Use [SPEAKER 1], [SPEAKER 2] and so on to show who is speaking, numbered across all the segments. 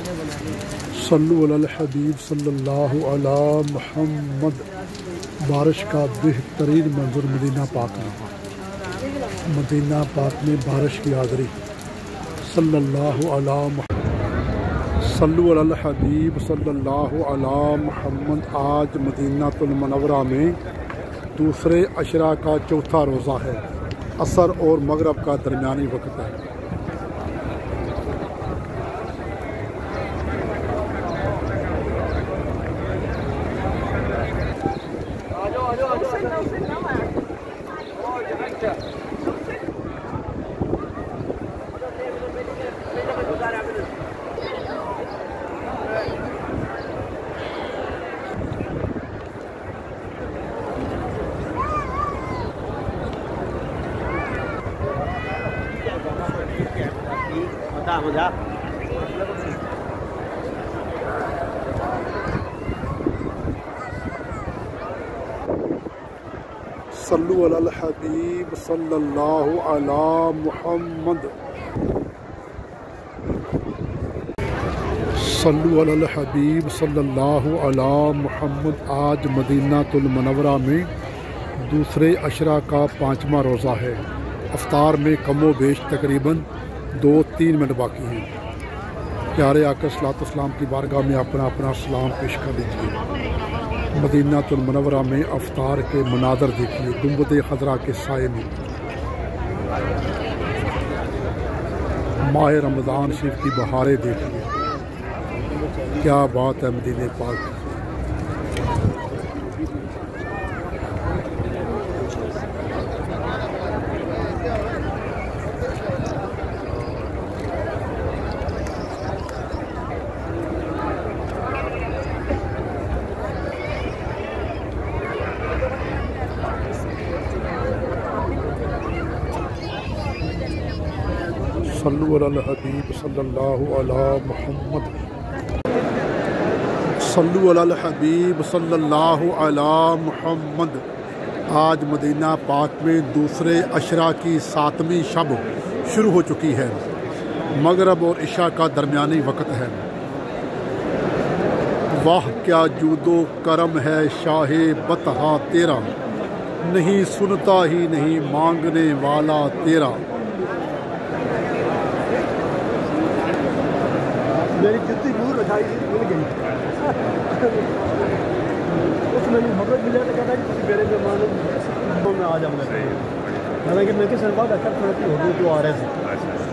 [SPEAKER 1] सल्लु अलल हबीब सल्लल्लाहु अला मुहम्मद। बारिश का बेहतरीन मंजर मदीना पाक में, मदीना पाक में बारिश की हाज़री। सल्लल्लाहु अला सल्लु अलल हबीब सल्लल्लाहु अला मुहम्मद। आज मदीनातुल मुनव्वरा में दूसरे अशरा का चौथा रोज़ा है। असर और मगरब का दरमियानी वक्त है। सल्लु अलल हबीब सल्लल्लाहु अला मुहम्मद। सल्लु अलल हबीब सल्लल्लाहु अला मुहम्मद। आज मदीनातुल मुनव्वरा में दूसरे अशरा का 5वां रोज़ा है। अफ्तार में कमो बेश तकरीबन 2-3 मिनट बाकी हैं। प्यारे आका सल्लल्लाहु अलैहि वसल्लम की बारगाह में अपना अपना सलाम पेश कर दीजिए। मदीनातुल मुनव्वरा में अफ्तार के मनाज़र देखिए, गुंबद खज़रा के साए में। माह रमज़ान शरीफ की बहारें देखिए, क्या बात है मदीने पाक। सल्लु अलल हबीब सल्लल्लाहु अला मुहम्मद। सल्लु अलल हबीब सल्लल्लाहु अला मुहम्मद। आज मदीना पाक में दूसरे अशरा की 7वीं शब शुरू हो चुकी है। मगरब और इशा का दरमियानी वक्त है। वाह क्या जूदो करम है शाहे बतहा तेरा, नहीं सुनता ही नहीं मांगने वाला तेरा।
[SPEAKER 2] मेरी जितनी दूर रखाई मिल गई उसमें खबर मिला तो कहता कि मेरे मेहमान में आ जाऊँगा। हालांकि मैं किस बात अच्छा थोड़ी हो गई तो आ रहे थे।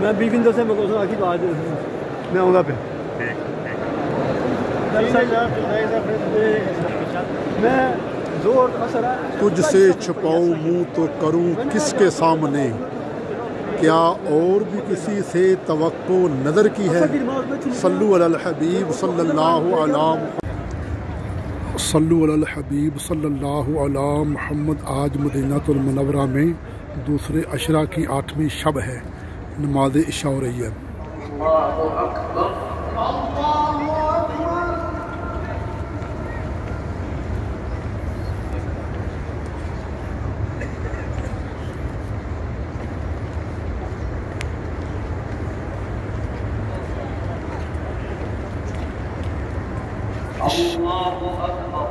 [SPEAKER 2] मैं 20 दिन से मैं को आखिर आज मैं आऊँगा पे। मैं जोर असर
[SPEAKER 1] तुझसे छुपाऊँ मुँह तो करूँ किसके सामने, क्या और भी किसी से तवक्को नज़र की है। सल्लु अलल हबीब सल्लल्लाहु अला सल्लु अलल हबीब सल्लल्लाहु अला मुहम्मद। आज मदीनातुल मुनव्वरा में दूसरे अशरा की 8वीं शब है। नमाज इशा हो रही है।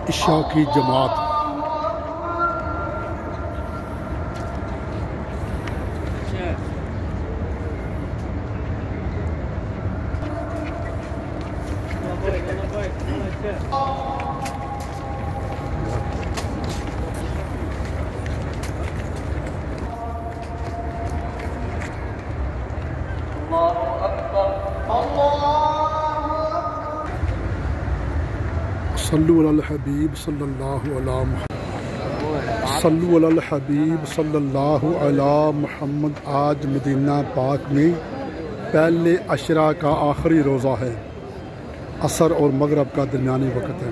[SPEAKER 1] इशा की जमात सल्लु अलल हबीब सल्लल्लाहु अला सल्लु अलल हबीब सल्लल्लाहु अला मुहम्मद। आज मदीना पाक में पहले अशरा का आखिरी रोज़ा है। असर और मगरब का दरमियानी वक्त है।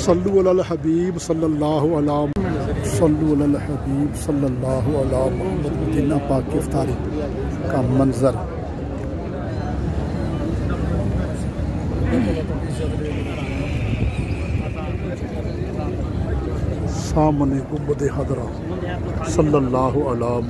[SPEAKER 1] सल्लु अलल हबीब सल्लल्लाहु अलैहि हबीब सल्लल्लाहु अलैहि मोहम्मद। मदीना पाक की इफ्तारी का मंजर। सामने गुंबद हदरा सल्लल्लाहु अलैहि